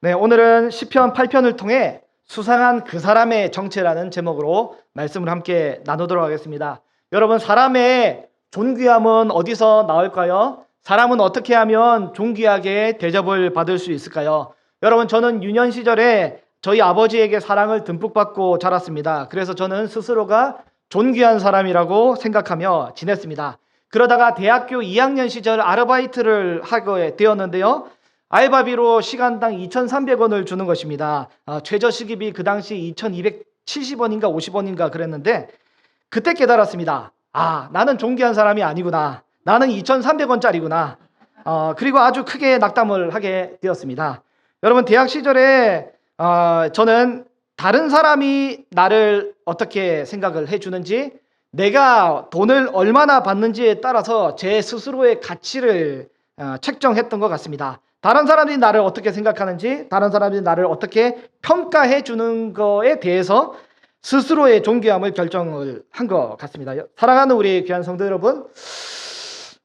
네, 오늘은 시편 8편을 통해 수상한 그 사람의 정체라는 제목으로 말씀을 함께 나누도록 하겠습니다. 여러분, 사람의 존귀함은 어디서 나올까요? 사람은 어떻게 하면 존귀하게 대접을 받을 수 있을까요? 여러분, 저는 유년 시절에 저희 아버지에게 사랑을 듬뿍 받고 자랐습니다. 그래서 저는 스스로가 존귀한 사람이라고 생각하며 지냈습니다. 그러다가 대학교 2학년 시절 아르바이트를 하게 되었는데요. 알바비로 시간당 2,300원을 주는 것입니다. 최저시급이 그 당시 2,270원인가 50원인가 그랬는데 그때 깨달았습니다. 나는 존귀한 사람이 아니구나. 나는 2,300원짜리구나. 그리고 아주 크게 낙담을 하게 되었습니다. 여러분, 대학 시절에 저는 다른 사람이 나를 어떻게 생각을 해주는지, 내가 돈을 얼마나 받는지에 따라서 제 스스로의 가치를 책정했던 것 같습니다. 다른 사람들이 나를 어떻게 생각하는지, 다른 사람들이 나를 어떻게 평가해 주는 거에 대해서 스스로의 존귀함을 결정을 한 것 같습니다. 사랑하는 우리 귀한 성도 여러분,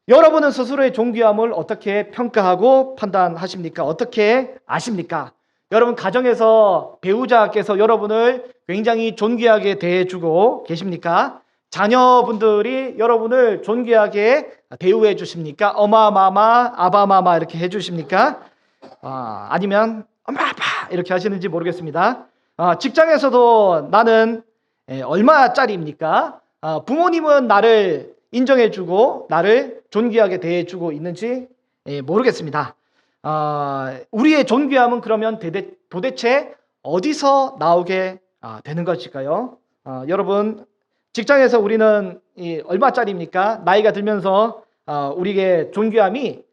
여러분은 스스로의 존귀함을 어떻게 평가하고 판단하십니까? 어떻게 아십니까? 여러분, 가정에서 배우자께서 여러분을 굉장히 존귀하게 대해주고 계십니까? 자녀분들이 여러분을 존귀하게 대우해 주십니까? 어마마마, 아바마마 이렇게 해 주십니까? 아니면 엄마 아빠 이렇게 하시는지 모르겠습니다. 직장에서도 나는 얼마짜리입니까? 부모님은 나를 인정해 주고 나를 존귀하게 대해 주고 있는지 모르겠습니다. 우리의 존귀함은 그러면 도대체 어디서 나오게 되는 것일까요? 여러분, 직장에서 우리는 얼마짜리입니까? 나이가 들면서 우리의 존귀함이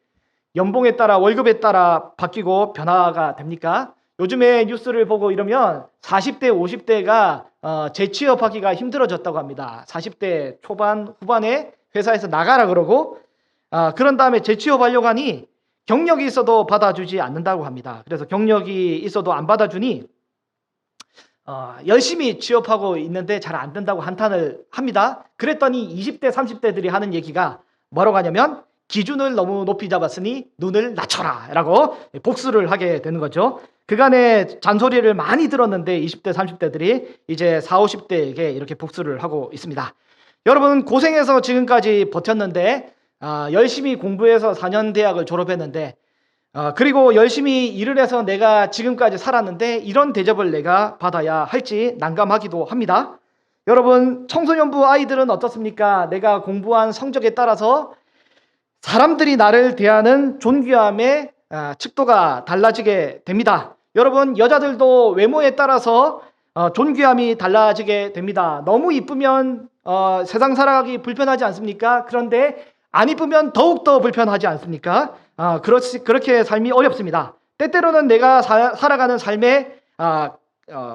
연봉에 따라, 월급에 따라 바뀌고 변화가 됩니까? 요즘에 뉴스를 보고 이러면 40대, 50대가 재취업하기가 힘들어졌다고 합니다. 40대 초반, 후반에 회사에서 나가라 그러고, 그런 다음에 재취업하려고 하니 경력이 있어도 받아주지 않는다고 합니다. 그래서 경력이 있어도 안 받아주니 열심히 취업하고 있는데 잘 안 된다고 한탄을 합니다. 그랬더니 20대, 30대들이 하는 얘기가 뭐라고 하냐면, 기준을 너무 높이 잡았으니 눈을 낮춰라 라고 복수를 하게 되는 거죠. 그간의 잔소리를 많이 들었는데 20대, 30대들이 이제 40, 50대에게 이렇게 복수를 하고 있습니다. 여러분, 고생해서 지금까지 버텼는데, 열심히 공부해서 4년 대학을 졸업했는데, 그리고 열심히 일을 해서 내가 지금까지 살았는데 이런 대접을 내가 받아야 할지 난감하기도 합니다. 여러분, 청소년부 아이들은 어떻습니까? 내가 공부한 성적에 따라서 사람들이 나를 대하는 존귀함의 척도가 달라지게 됩니다. 여러분, 여자들도 외모에 따라서 존귀함이 달라지게 됩니다. 너무 이쁘면 세상 살아가기 불편하지 않습니까? 그런데 안 이쁘면 더욱더 불편하지 않습니까? 그렇게 삶이 어렵습니다. 때때로는 내가 살아가는 삶의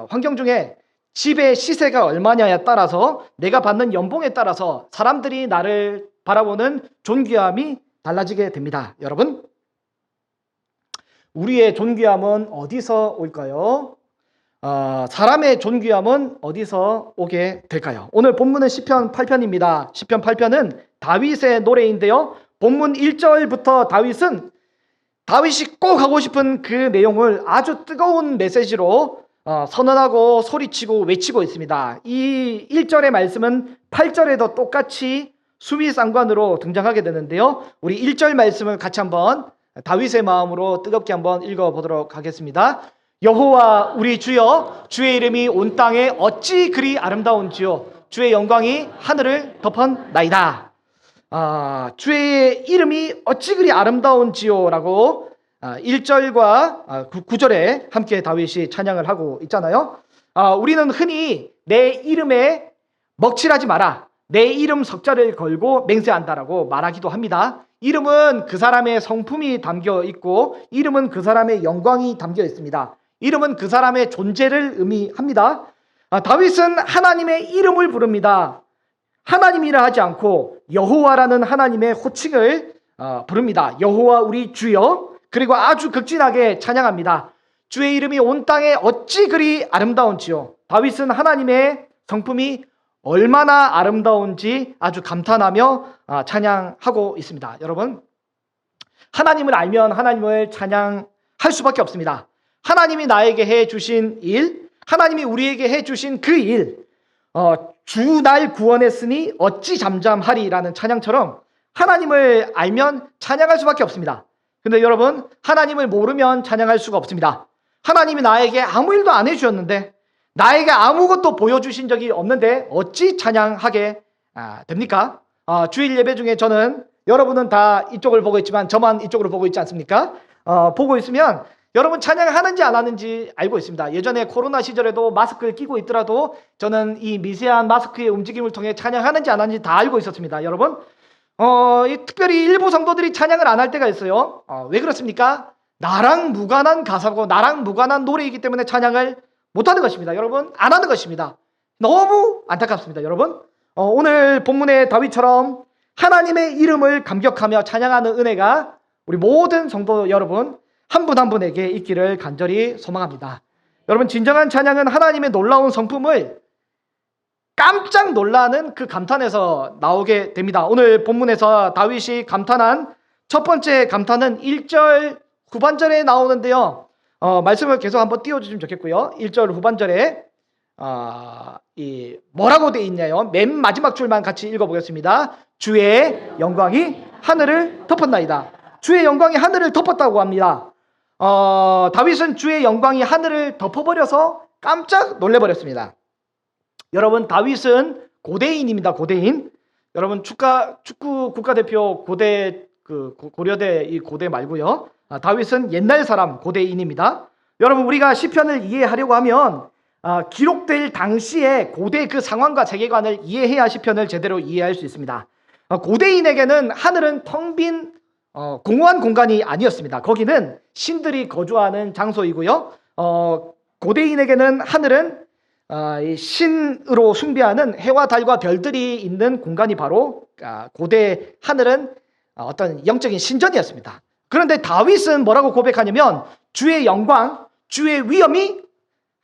환경 중에 집의 시세가 얼마냐에 따라서, 내가 받는 연봉에 따라서 사람들이 나를 바라보는 존귀함이 달라지게 됩니다. 여러분, 우리의 존귀함은 어디서 올까요? 사람의 존귀함은 어디서 오게 될까요? 오늘 본문은 시편 8편입니다. 시편 8편은 다윗의 노래인데요. 본문 1절부터 다윗이 꼭 하고 싶은 그 내용을 아주 뜨거운 메시지로 선언하고 소리치고 외치고 있습니다. 이 1절의 말씀은 8절에도 똑같이 수미상관으로 등장하게 되는데요. 우리 1절 말씀을 같이 한번 다윗의 마음으로 뜨겁게 한번 읽어보도록 하겠습니다. 여호와 우리 주여, 주의 이름이 온 땅에 어찌 그리 아름다운지요, 주의 영광이 하늘을 덮었나이다. 주의 이름이 어찌 그리 아름다운지요 라고 1절과 9절에 함께 다윗이 찬양을 하고 있잖아요. 우리는 흔히 내 이름에 먹칠하지 마라, 내 이름 석자를 걸고 맹세한다라고 말하기도 합니다. 이름은 그 사람의 성품이 담겨 있고, 이름은 그 사람의 영광이 담겨 있습니다. 이름은 그 사람의 존재를 의미합니다. 다윗은 하나님의 이름을 부릅니다. 하나님이라 하지 않고 여호와라는 하나님의 호칭을 부릅니다. 여호와 우리 주여. 그리고 아주 극진하게 찬양합니다. 주의 이름이 온 땅에 어찌 그리 아름다운지요. 다윗은 하나님의 성품이 얼마나 아름다운지 아주 감탄하며 찬양하고 있습니다. 여러분, 하나님을 알면 하나님을 찬양할 수밖에 없습니다. 하나님이 나에게 해주신 일, 하나님이 우리에게 해주신 그 일, 주 날 구원했으니 어찌 잠잠하리라는 찬양처럼 하나님을 알면 찬양할 수밖에 없습니다. 근데 여러분, 하나님을 모르면 찬양할 수가 없습니다. 하나님이 나에게 아무 일도 안 해주셨는데, 나에게 아무것도 보여주신 적이 없는데 어찌 찬양하게 됩니까? 주일 예배 중에 저는, 여러분은 다 이쪽을 보고 있지만 저만 이쪽으로 보고 있지 않습니까? 보고 있으면 여러분 찬양하는지 안 하는지 알고 있습니다. 예전에 코로나 시절에도 마스크를 끼고 있더라도 저는 이 미세한 마스크의 움직임을 통해 찬양하는지 안 하는지 다 알고 있었습니다. 여러분, 특별히 일부 성도들이 찬양을 안 할 때가 있어요. 왜 그렇습니까? 나랑 무관한 가사고 나랑 무관한 노래이기 때문에 찬양을 못하는 것입니다. 여러분, 안 하는 것입니다. 너무 안타깝습니다. 여러분, 오늘 본문의 다윗처럼 하나님의 이름을 감격하며 찬양하는 은혜가 우리 모든 성도 여러분 한 분 한 분에게 있기를 간절히 소망합니다. 여러분, 진정한 찬양은 하나님의 놀라운 성품을 깜짝 놀라는 그 감탄에서 나오게 됩니다. 오늘 본문에서 다윗이 감탄한 첫 번째 감탄은 1절 후반절에 나오는데요. 말씀을 계속 한번 띄워주시면 좋겠고요. 1절 후반절에 뭐라고 되어 있냐요? 맨 마지막 줄만 같이 읽어보겠습니다. 주의 영광이 하늘을 덮었나이다. 주의 영광이 하늘을 덮었다고 합니다. 다윗은 주의 영광이 하늘을 덮어버려서 깜짝 놀래버렸습니다. 여러분, 다윗은 고대인입니다. 고대인. 여러분, 축구 국가대표 고려대 이 고대 말고요. 다윗은 옛날 사람 고대인입니다. 여러분, 우리가 시편을 이해하려고 하면 기록될 당시에 고대 그 상황과 세계관을 이해해야 시편을 제대로 이해할 수 있습니다. 고대인에게는 하늘은 텅 빈 공허한 공간이 아니었습니다. 거기는 신들이 거주하는 장소이고요. 고대인에게는 하늘은 신으로 숭배하는 해와 달과 별들이 있는 공간이 바로 고대 하늘은 어떤 영적인 신전이었습니다. 그런데 다윗은 뭐라고 고백하냐면 주의 영광, 주의 위엄이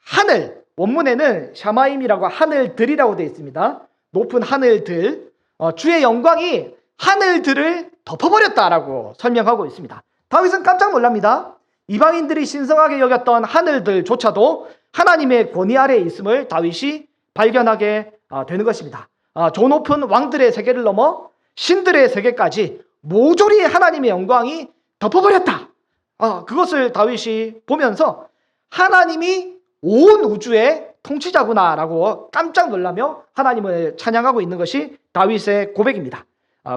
하늘, 원문에는 샤마임이라고 하늘들이라고 되어 있습니다. 높은 하늘들, 주의 영광이 하늘들을 덮어버렸다라고 설명하고 있습니다. 다윗은 깜짝 놀랍니다. 이방인들이 신성하게 여겼던 하늘들조차도 하나님의 권위 아래에 있음을 다윗이 발견하게 되는 것입니다. 저 높은 왕들의 세계를 넘어 신들의 세계까지 모조리 하나님의 영광이 덮어버렸다. 그것을 다윗이 보면서 하나님이 온 우주의 통치자구나라고 깜짝 놀라며 하나님을 찬양하고 있는 것이 다윗의 고백입니다.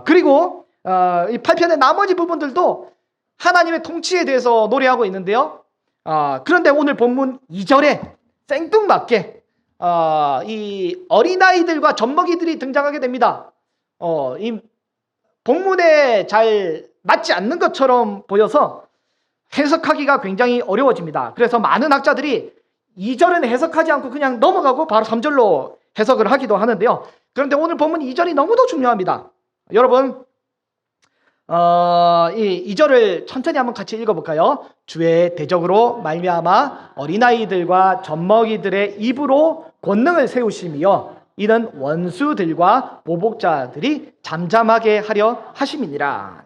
그리고 이 8편의 나머지 부분들도 하나님의 통치에 대해서 노래하고 있는데요. 그런데 오늘 본문 2절에 생뚱맞게 이 어린아이들과 젖먹이들이 등장하게 됩니다. 이 본문에 잘 맞지 않는 것처럼 보여서 해석하기가 굉장히 어려워집니다. 그래서 많은 학자들이 2절은 해석하지 않고 그냥 넘어가고 바로 3절로 해석을 하기도 하는데요. 그런데 오늘 본문 2절이 너무도 중요합니다. 여러분, 이 2절을 천천히 한번 같이 읽어볼까요? 주의 대적으로 말미암아 어린아이들과 젖먹이들의 입으로 권능을 세우시며 이는 원수들과 보복자들이 잠잠하게 하려 하심이니라.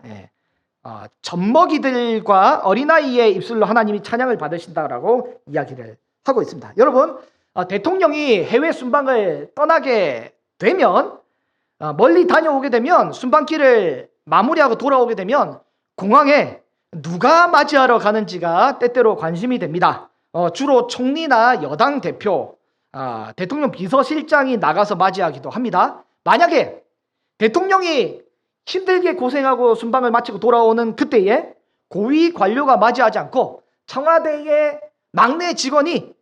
젖먹이들과 어린아이의 입술로 하나님이 찬양을 받으신다라고 이야기를 하고 있습니다. 여러분, 대통령이 해외 순방을 떠나게 되면, 멀리 다녀오게 되면, 순방길을 마무리하고 돌아오게 되면 공항에 누가 맞이하러 가는지가 때때로 관심이 됩니다. 주로 총리나 여당 대표, 대통령 비서실장이 나가서 맞이하기도 합니다. 만약에 대통령이 힘들게 고생하고 순방을 마치고 돌아오는 그때에 고위 관료가 맞이하지 않고 청와대의 막내 직원이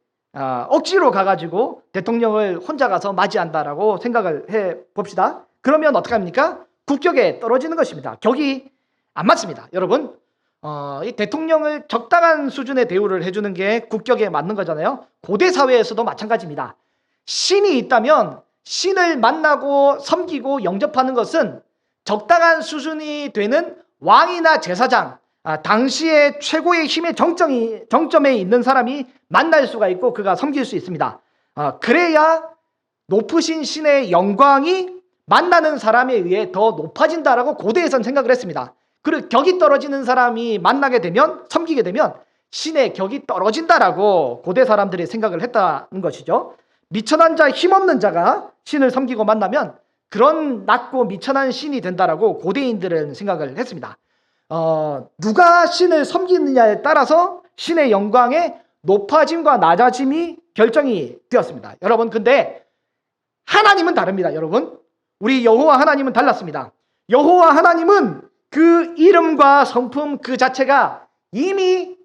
억지로 가가지고 대통령을 혼자 가서 맞이한다라고 생각을 해봅시다. 그러면 어떻게 합니까? 국격에 떨어지는 것입니다. 격이 안 맞습니다. 여러분, 이 대통령을 적당한 수준의 대우를 해주는 게 국격에 맞는 거잖아요. 고대 사회에서도 마찬가지입니다. 신이 있다면 신을 만나고 섬기고 영접하는 것은 적당한 수준이 되는 왕이나 제사장, 당시의 최고의 힘의 정점에 있는 사람이 만날 수가 있고 그가 섬길 수 있습니다. 그래야 높으신 신의 영광이 만나는 사람에 의해 더 높아진다라고 고대에선 생각을 했습니다. 그리고 격이 떨어지는 사람이 만나게 되면, 섬기게 되면 신의 격이 떨어진다라고 고대 사람들이 생각을 했다는 것이죠. 미천한 자, 힘없는 자가 신을 섬기고 만나면 그런 낮고 미천한 신이 된다라고 고대인들은 생각을 했습니다. 누가 신을 섬기느냐에 따라서 신의 영광의 높아짐과 낮아짐이 결정이 되었습니다. 여러분, 근데 하나님은 다릅니다. 여러분, 우리 여호와 하나님은 달랐습니다. 여호와 하나님은 그 이름과 성품 그 자체가 이미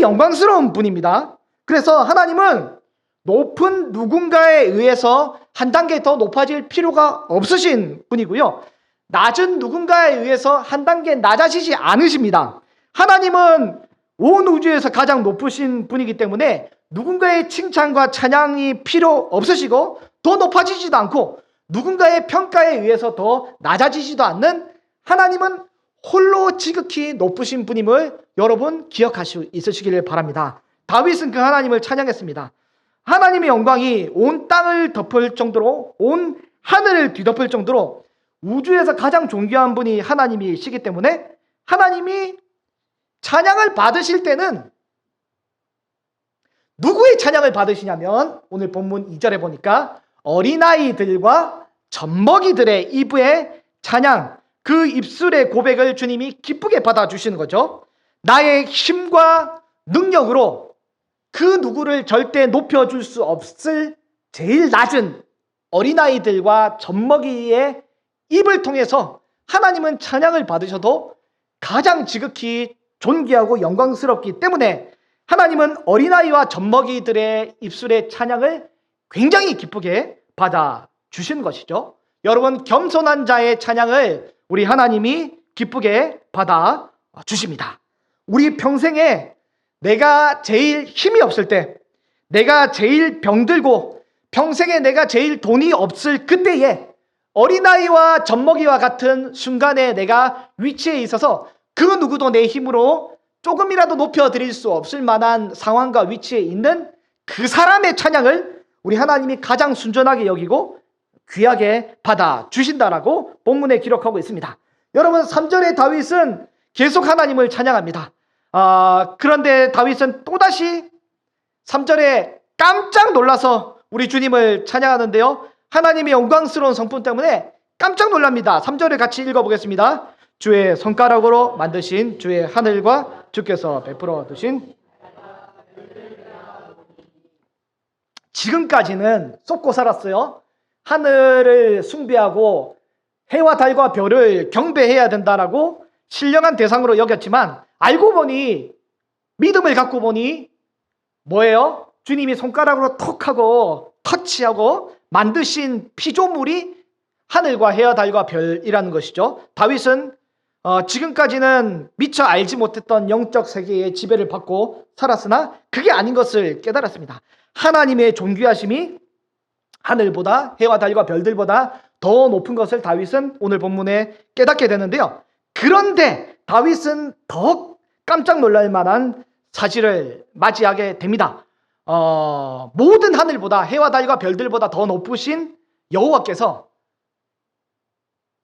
영광스러운 분입니다. 그래서 하나님은 높은 누군가에 의해서 한 단계 더 높아질 필요가 없으신 분이고요, 낮은 누군가에 의해서 한 단계 낮아지지 않으십니다. 하나님은 온 우주에서 가장 높으신 분이기 때문에 누군가의 칭찬과 찬양이 필요 없으시고 더 높아지지도 않고 누군가의 평가에 의해서 더 낮아지지도 않는 하나님은 홀로 지극히 높으신 분임을 여러분 기억하시고 있으시기를 바랍니다. 다윗은 그 하나님을 찬양했습니다. 하나님의 영광이 온 땅을 덮을 정도로, 온 하늘을 뒤덮을 정도로 우주에서 가장 존귀한 분이 하나님이시기 때문에 하나님이 찬양을 받으실 때는 누구의 찬양을 받으시냐면 오늘 본문 2절에 보니까 어린아이들과 젖먹이들의 입의 찬양, 그 입술의 고백을 주님이 기쁘게 받아주시는 거죠. 나의 힘과 능력으로 그 누구를 절대 높여줄 수 없을 제일 낮은 어린아이들과 젖먹이의 입을 통해서 하나님은 찬양을 받으셔도 가장 지극히 존귀하고 영광스럽기 때문에 하나님은 어린아이와 젖먹이들의 입술의 찬양을 굉장히 기쁘게 받아주신 것이죠. 여러분, 겸손한 자의 찬양을 우리 하나님이 기쁘게 받아주십니다. 우리 평생에 내가 제일 힘이 없을 때, 내가 제일 병들고 평생에 내가 제일 돈이 없을 그때에 어린아이와 젖먹이와 같은 순간에 내가 위치에 있어서 그 누구도 내 힘으로 조금이라도 높여드릴 수 없을 만한 상황과 위치에 있는 그 사람의 찬양을 우리 하나님이 가장 순전하게 여기고 귀하게 받아주신다라고 본문에 기록하고 있습니다. 여러분, 3절에 다윗은 계속 하나님을 찬양합니다. 그런데 다윗은 또다시 3절에 깜짝 놀라서 우리 주님을 찬양하는데요, 하나님의 영광스러운 성품 때문에 깜짝 놀랍니다. 3절을 같이 읽어보겠습니다. 주의 손가락으로 만드신 주의 하늘과 주께서 베풀어 두신. 지금까지는 쏟고 살았어요. 하늘을 숭배하고 해와 달과 별을 경배해야 된다라고 신령한 대상으로 여겼지만 알고 보니, 믿음을 갖고 보니 뭐예요? 주님이 손가락으로 톡 하고 터치하고 만드신 피조물이 하늘과 해와 달과 별이라는 것이죠. 다윗은 지금까지는 미처 알지 못했던 영적 세계의 지배를 받고 살았으나 그게 아닌 것을 깨달았습니다. 하나님의 존귀하심이 하늘보다 해와 달과 별들보다 더 높은 것을 다윗은 오늘 본문에 깨닫게 되는데요. 그런데 다윗은 더 깜짝 놀랄 만한 사실을 맞이하게 됩니다. 모든 하늘보다, 해와 달과 별들보다 더 높으신 여호와께서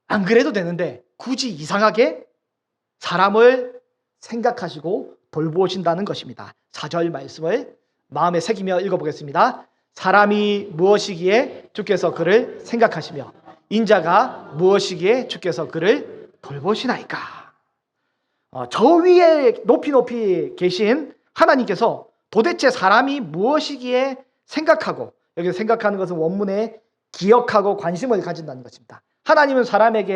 안 그래도 되는데 굳이 이상하게 사람을 생각하시고 돌보신다는 것입니다. 4절 말씀을 마음에 새기며 읽어보겠습니다. 사람이 무엇이기에 주께서 그를 생각하시며 인자가 무엇이기에 주께서 그를 돌보시나이까. 저 위에 높이 계신 하나님께서 도대체 사람이 무엇이기에 생각하고, 여기서 생각하는 것은 원문에 기억하고 관심을 가진다는 것입니다. 하나님은 사람을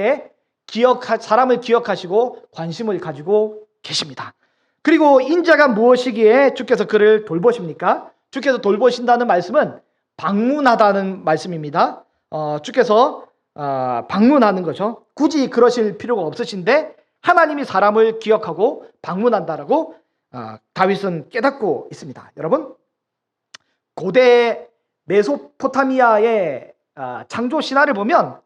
기억하시고 관심을 가지고 계십니다. 그리고 인자가 무엇이기에 주께서 그를 돌보십니까? 주께서 돌보신다는 말씀은 방문하다는 말씀입니다. 주께서 방문하는 거죠. 굳이 그러실 필요가 없으신데 하나님이 사람을 기억하고 방문한다라고 다윗은 깨닫고 있습니다. 여러분, 고대 메소포타미아의 창조 신화를 보면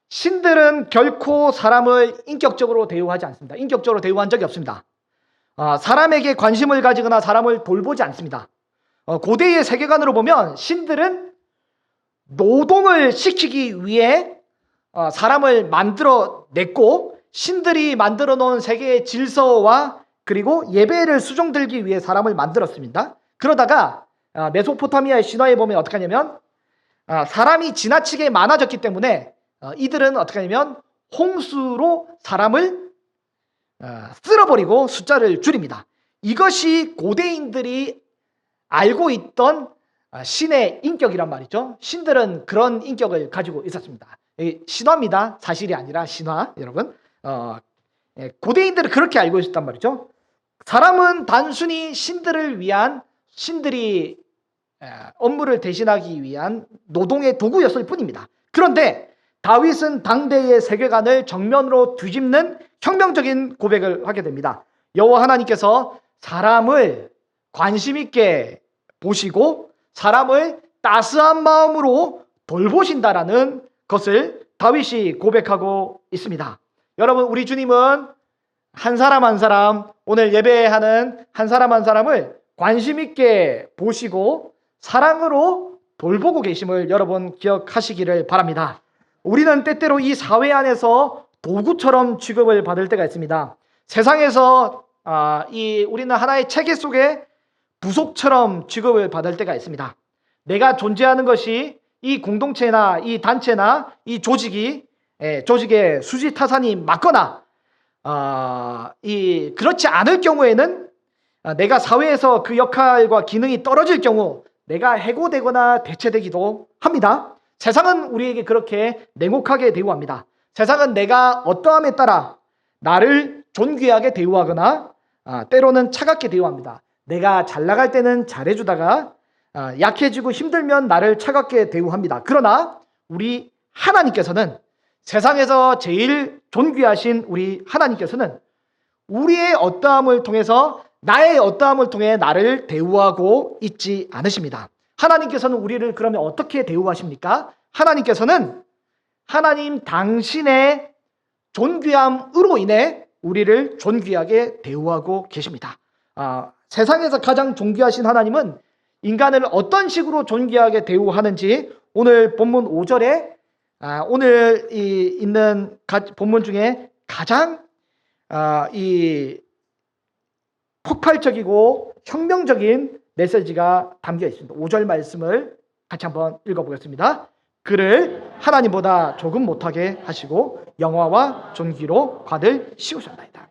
신들은 결코 사람을 인격적으로 대우하지 않습니다. 인격적으로 대우한 적이 없습니다. 사람에게 관심을 가지거나 사람을 돌보지 않습니다. 고대의 세계관으로 보면 신들은 노동을 시키기 위해 사람을 만들어냈고, 신들이 만들어 놓은 세계의 질서와 그리고 예배를 수종들기 위해 사람을 만들었습니다. 그러다가 메소포타미아의 신화에 보면 어떻게 하냐면 사람이 지나치게 많아졌기 때문에 이들은 어떻게 하냐면 홍수로 사람을 쓸어버리고 숫자를 줄입니다. 이것이 고대인들이 알고 있던 신의 인격이란 말이죠. 신들은 그런 인격을 가지고 있었습니다. 신화입니다. 사실이 아니라 신화. 여러분, 고대인들은 그렇게 알고 있었단 말이죠. 사람은 단순히 신들이 업무를 대신하기 위한 노동의 도구였을 뿐입니다. 그런데 다윗은 당대의 세계관을 정면으로 뒤집는 혁명적인 고백을 하게 됩니다. 여호와 하나님께서 사람을 관심 있게 보시고 사람을 따스한 마음으로 돌보신다라는 것을 다윗이 고백하고 있습니다. 여러분, 우리 주님은 한 사람 한 사람, 오늘 예배하는 한 사람을 관심 있게 보시고 사랑으로 돌보고 계심을 여러분 기억하시기를 바랍니다. 우리는 때때로 이 사회 안에서 도구처럼 취급을 받을 때가 있습니다. 세상에서 우리는 하나의 체계 속에 부속처럼 취급을 받을 때가 있습니다. 내가 존재하는 것이 이 공동체나 이 단체나 이 조직의 수지타산이 맞거나 그렇지 않을 경우에는 내가 사회에서 그 역할과 기능이 떨어질 경우 내가 해고되거나 대체되기도 합니다. 세상은 우리에게 그렇게 냉혹하게 대우합니다. 세상은 내가 어떠함에 따라 나를 존귀하게 대우하거나 때로는 차갑게 대우합니다. 내가 잘 나갈 때는 잘해주다가 약해지고 힘들면 나를 차갑게 대우합니다. 그러나 우리 하나님께서는, 세상에서 제일 존귀하신 우리 하나님께서는 우리의 어떠함을 통해서, 나의 어떠함을 통해 나를 대우하고 있지 않으십니다. 하나님께서는 우리를 그러면 어떻게 대우하십니까? 하나님께서는 하나님 당신의 존귀함으로 인해 우리를 존귀하게 대우하고 계십니다. 세상에서 가장 존귀하신 하나님은 인간을 어떤 식으로 존귀하게 대우하는지 오늘 본문 5절에 오늘 있는 본문 중에 가장 폭발적이고 혁명적인 메시지가 담겨 있습니다. 5절 말씀을 같이 한번 읽어보겠습니다. 그를 하나님보다 조금 못하게 하시고 영화와 존귀로 궤를 씌우셨나이다.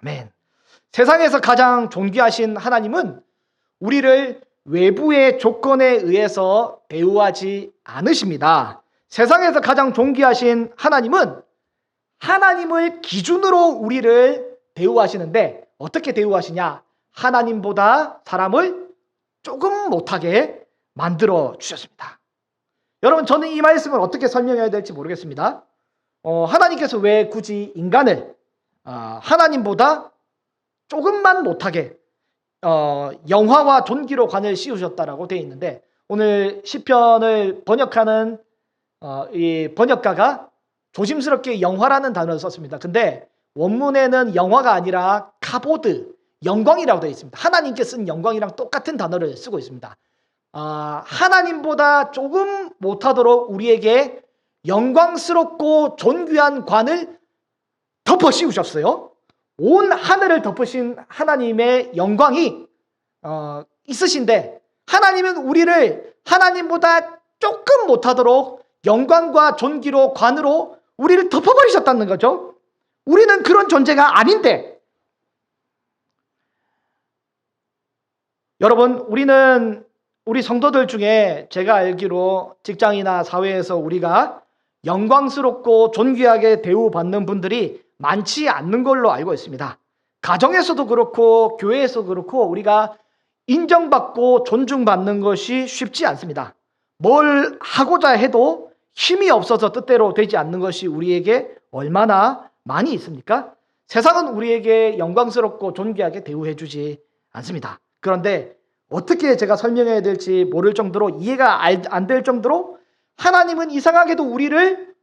아멘. 세상에서 가장 존귀하신 하나님은 우리를 외부의 조건에 의해서 대우하지 않으십니다. 세상에서 가장 존귀하신 하나님은 하나님을 기준으로 우리를 대우하시는데 어떻게 대우하시냐? 하나님보다 사람을 조금 못하게 만들어 주셨습니다. 여러분, 저는 이 말씀을 어떻게 설명해야 될지 모르겠습니다. 하나님께서 왜 굳이 인간을 하나님보다 조금만 못하게 영화와 존귀로 관을 씌우셨다라고 되어 있는데, 오늘 시편을 번역하는 이 번역가가 조심스럽게 영화라는 단어를 썼습니다. 근데 원문에는 영화가 아니라 카보드, 영광이라고 되어 있습니다. 하나님께 쓴 영광이랑 똑같은 단어를 쓰고 있습니다. 하나님보다 조금 못하도록 우리에게 영광스럽고 존귀한 관을 덮어 씌우셨어요. 온 하늘을 덮으신 하나님의 영광이 있으신데, 하나님은 우리를 하나님보다 조금 못하도록 영광과 존귀로 관으로 우리를 덮어버리셨다는 거죠. 우리는 그런 존재가 아닌데, 여러분, 우리 성도들 중에 제가 알기로 직장이나 사회에서 우리가 영광스럽고 존귀하게 대우받는 분들이 많지 않는 걸로 알고 있습니다. 가정에서도 그렇고 교회에서도 그렇고 우리가 인정받고 존중받는 것이 쉽지 않습니다. 뭘 하고자 해도 힘이 없어서 뜻대로 되지 않는 것이 우리에게 얼마나 많이 있습니까? 세상은 우리에게 영광스럽고 존귀하게 대우해주지 않습니다. 그런데 어떻게 제가 설명해야 될지 모를 정도로, 이해가 안 될 정도로 하나님은 이상하게도 우리를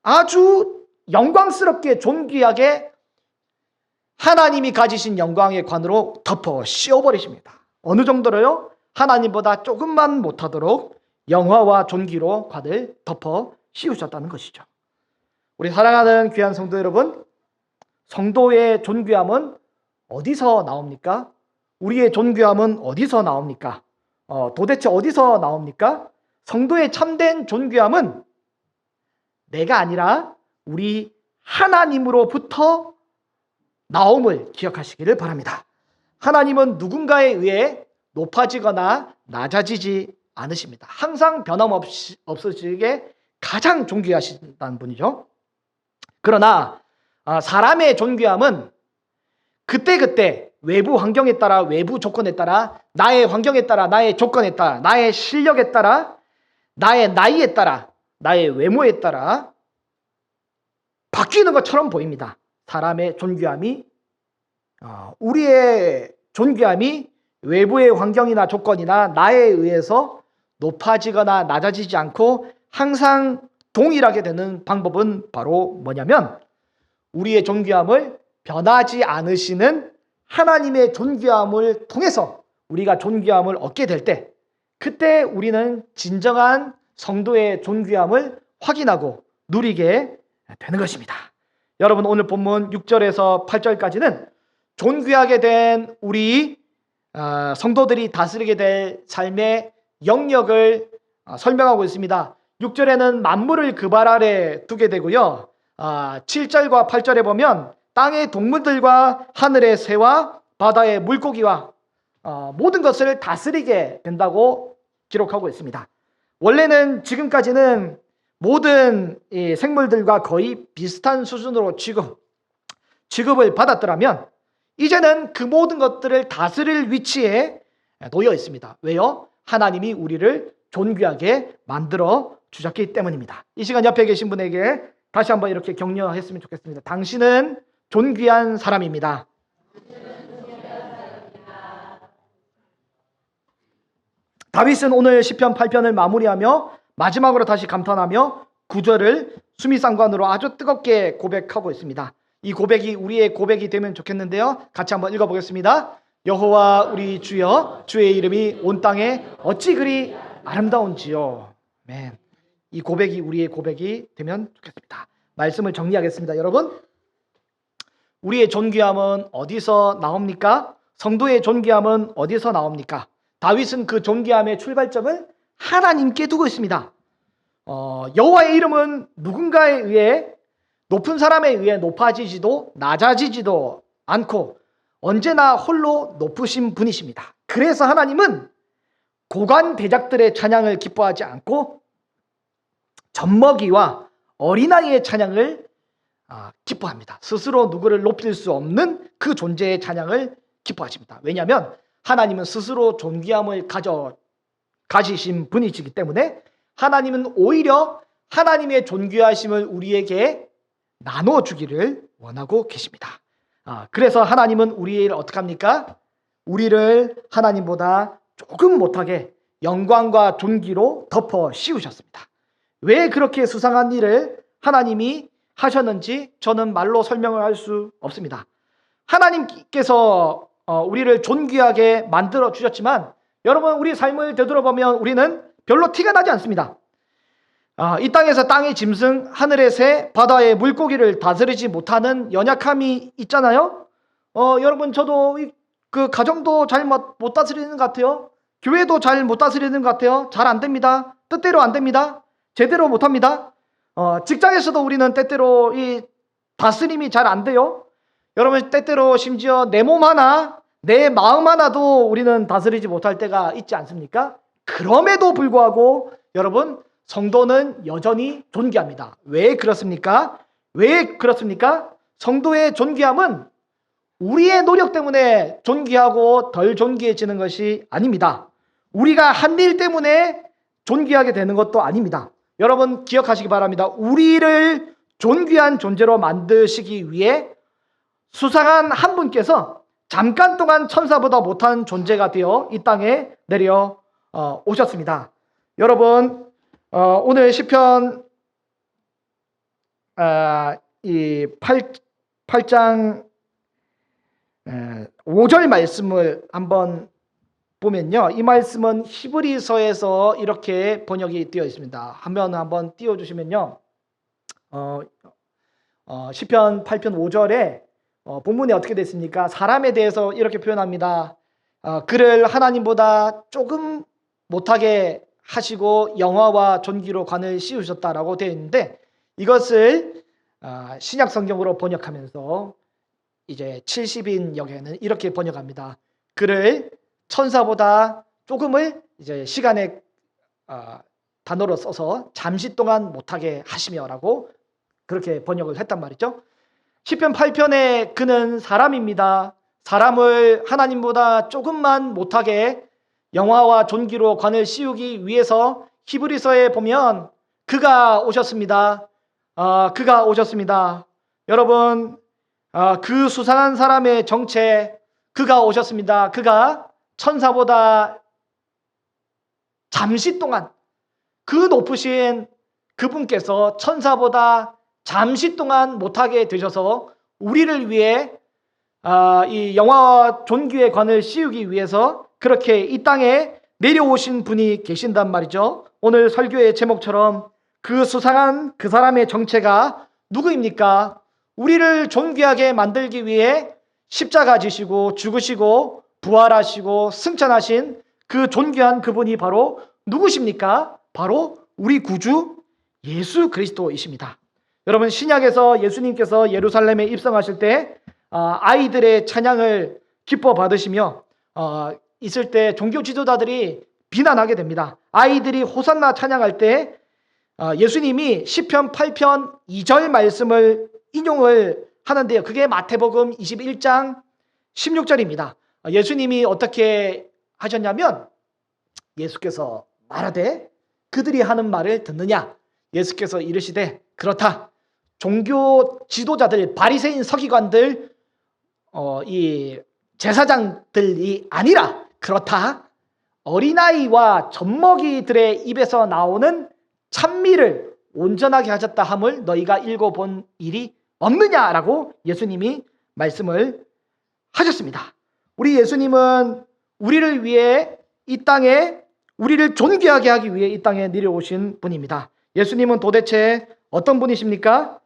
아주 영광스럽게 존귀하게 하나님이 가지신 영광의 관으로 덮어 씌워버리십니다. 어느 정도로요? 하나님보다 조금만 못하도록 영화와 존귀로 관을 덮어 씌우셨다는 것이죠. 우리 사랑하는 귀한 성도 여러분, 성도의 존귀함은 어디서 나옵니까? 우리의 존귀함은 어디서 나옵니까? 도대체 어디서 나옵니까? 성도의 참된 존귀함은 내가 아니라 우리 하나님으로부터 나옴을 기억하시기를 바랍니다. 하나님은 누군가에 의해 높아지거나 낮아지지 않으십니다. 항상 변함없으시게 가장 존귀하신다는 분이죠. 그러나 사람의 존귀함은 그때그때 외부 환경에 따라, 외부 조건에 따라, 나의 환경에 따라, 나의 조건에 따라, 나의 실력에 따라, 나의 나이에 따라, 나의 외모에 따라 바뀌는 것처럼 보입니다. 사람의 존귀함이, 우리의 존귀함이 외부의 환경이나 조건이나 나에 의해서 높아지거나 낮아지지 않고 항상 동일하게 되는 방법은 바로 뭐냐면, 우리의 존귀함을 변하지 않으시는 하나님의 존귀함을 통해서 우리가 존귀함을 얻게 될 때, 그때 우리는 진정한 성도의 존귀함을 확인하고 누리게 되는 것입니다. 여러분, 오늘 본문 6절에서 8절까지는 존귀하게 된 우리 성도들이 다스리게 될 삶의 영역을 설명하고 있습니다. 6절에는 만물을 그 발 아래 두게 되고요. 7절과 8절에 보면 땅의 동물들과 하늘의 새와 바다의 물고기와 모든 것을 다스리게 된다고 기록하고 있습니다. 원래는 지금까지는 모든 이 생물들과 거의 비슷한 수준으로 취급을 받았더라면, 이제는 그 모든 것들을 다스릴 위치에 놓여 있습니다. 왜요? 하나님이 우리를 존귀하게 만들어 주셨기 때문입니다. 이 시간 옆에 계신 분에게 다시 한번 이렇게 격려했으면 좋겠습니다. 당신은 존귀한 사람입니다. 다윗은 오늘 시편 8편을 마무리하며 마지막으로 다시 감탄하며 9절을 수미상관으로 아주 뜨겁게 고백하고 있습니다. 이 고백이 우리의 고백이 되면 좋겠는데요. 같이 한번 읽어보겠습니다. 여호와 우리 주여, 주의 이름이 온 땅에 어찌 그리 아름다운지요. 아멘. 이 고백이 우리의 고백이 되면 좋겠습니다. 말씀을 정리하겠습니다. 여러분, 우리의 존귀함은 어디서 나옵니까? 성도의 존귀함은 어디서 나옵니까? 다윗은 그 존귀함의 출발점을 하나님께 두고 있습니다. 여호와의 이름은 누군가에 의해, 높은 사람에 의해 높아지지도 낮아지지도 않고 언제나 홀로 높으신 분이십니다. 그래서 하나님은 고관 대작들의 찬양을 기뻐하지 않고 젖먹이와 어린아이의 찬양을 기뻐합니다. 스스로 누구를 높일 수 없는 그 존재의 찬양을 기뻐하십니다. 왜냐하면 하나님은 스스로 존귀함을 가지신 분이시기 때문에 하나님은 오히려 하나님의 존귀하심을 우리에게 나눠주기를 원하고 계십니다. 그래서 하나님은 우리를 어떻게 합니까? 우리를 하나님보다 조금 못하게 영광과 존귀로 덮어 씌우셨습니다. 왜 그렇게 수상한 일을 하나님이 하셨는지 저는 말로 설명을 할 수 없습니다. 하나님께서 우리를 존귀하게 만들어 주셨지만, 여러분, 우리 삶을 되돌아보면 우리는 별로 티가 나지 않습니다. 이 땅에서 땅의 짐승, 하늘의 새, 바다의 물고기를 다스리지 못하는 연약함이 있잖아요. 여러분, 저도 그 가정도 잘 못 다스리는 것 같아요. 교회도 잘 못 다스리는 것 같아요. 잘 안 됩니다. 뜻대로 안 됩니다. 제대로 못 합니다. 직장에서도 우리는 때때로 이 다스림이 잘 안 돼요. 여러분, 때때로 심지어 내 몸 하나, 내 마음 하나도 우리는 다스리지 못할 때가 있지 않습니까? 그럼에도 불구하고 여러분, 성도는 여전히 존귀합니다. 왜 그렇습니까? 왜 그렇습니까? 성도의 존귀함은 우리의 노력 때문에 존귀하고 덜 존귀해지는 것이 아닙니다. 우리가 한 일 때문에 존귀하게 되는 것도 아닙니다. 여러분, 기억하시기 바랍니다. 우리를 존귀한 존재로 만드시기 위해 수상한 한 분께서 잠깐 동안 천사보다 못한 존재가 되어 이 땅에 내려 오셨습니다. 여러분, 오늘 시편 이 8장 5절 말씀을 한번 보면요, 이 말씀은 히브리서에서 이렇게 번역이 되어 있습니다. 한번 띄워주시면요, 시편 8편 5절에 본문에 어떻게 됐습니까? 사람에 대해서 이렇게 표현합니다. 그를 하나님보다 조금 못하게 하시고 영화와 존귀로 관을 씌우셨다라고 되어 있는데, 이것을 신약 성경으로 번역하면서 이제 70인 역에는 이렇게 번역합니다. 그를 천사보다 조금을 이제 시간의 단어로 써서 잠시 동안 못하게 하시며라고 그렇게 번역을 했단 말이죠. 시편 8편에 그는 사람입니다. 사람을 하나님보다 조금만 못하게 영화와 존귀로 관을 씌우기 위해서 히브리서에 보면 그가 오셨습니다. 그가 오셨습니다. 여러분, 그 수상한 사람의 정체, 그가 오셨습니다. 그가 천사보다 잠시 동안, 그 높으신 그분께서 천사보다 잠시 동안 못하게 되셔서 우리를 위해 이 영화와 존귀의 관을 씌우기 위해서 그렇게 이 땅에 내려오신 분이 계신단 말이죠. 오늘 설교의 제목처럼 그 수상한 그 사람의 정체가 누구입니까? 우리를 존귀하게 만들기 위해 십자가 지시고 죽으시고 부활하시고 승천하신 그 존귀한 그분이 바로 누구십니까? 바로 우리 구주 예수 그리스도이십니다. 여러분, 신약에서 예수님께서 예루살렘에 입성하실 때 아이들의 찬양을 기뻐 받으시며 있을 때 종교 지도자들이 비난하게 됩니다. 아이들이 호산나 찬양할 때 예수님이 시편 8편 2절 말씀을 인용을 하는데요. 그게 마태복음 21장 16절입니다. 예수님이 어떻게 하셨냐면, 예수께서 말하되 그들이 하는 말을 듣느냐? 예수께서 이르시되 그렇다. 종교 지도자들, 바리새인 서기관들, 이 제사장들이 아니라 그렇다. 어린아이와 젖먹이들의 입에서 나오는 찬미를 온전하게 하셨다 함을 너희가 읽어본 일이 없느냐라고 예수님이 말씀을 하셨습니다. 우리 예수님은 우리를 위해 이 땅에, 우리를 존귀하게 하기 위해 이 땅에 내려오신 분입니다. 예수님은 도대체 어떤 분이십니까?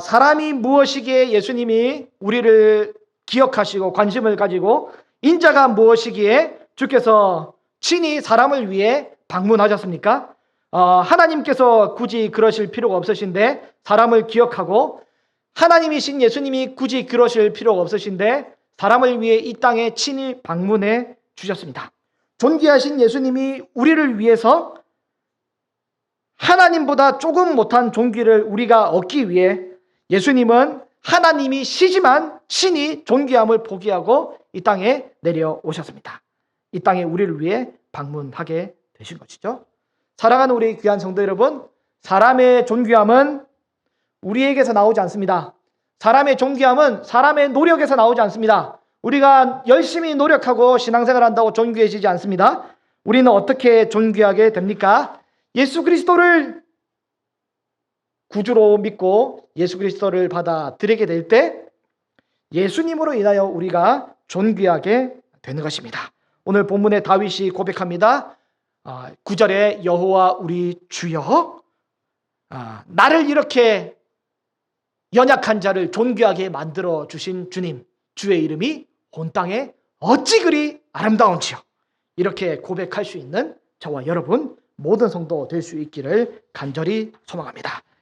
사람이 무엇이기에 예수님이 우리를 기억하시고 관심을 가지고, 인자가 무엇이기에 주께서 친히 사람을 위해 방문하셨습니까? 하나님께서 굳이 그러실 필요가 없으신데 사람을 기억하고, 하나님이신 예수님이 굳이 그러실 필요가 없으신데 사람을 위해 이 땅에 친히 방문해 주셨습니다. 존귀하신 예수님이 우리를 위해서 하나님보다 조금 못한 존귀를 우리가 얻기 위해 예수님은 하나님이시지만 신이 존귀함을 포기하고 이 땅에 내려오셨습니다. 이 땅에 우리를 위해 방문하게 되신 것이죠. 사랑하는 우리 귀한 성도 여러분, 사람의 존귀함은 우리에게서 나오지 않습니다. 사람의 존귀함은 사람의 노력에서 나오지 않습니다. 우리가 열심히 노력하고 신앙생활 한다고 존귀해지지 않습니다. 우리는 어떻게 존귀하게 됩니까? 예수 그리스도를 구주로 믿고 예수 그리스도를 받아들이게 될 때 예수님으로 인하여 우리가 존귀하게 되는 것입니다. 오늘 본문에 다윗이 고백합니다. 9절에 여호와 우리 주여, 나를 이렇게 연약한 자를 존귀하게 만들어 주신 주님, 주의 이름이 온 땅에 어찌 그리 아름다운지요. 이렇게 고백할 수 있는 저와 여러분 모든 성도 될 수 있기를 간절히 소망합니다.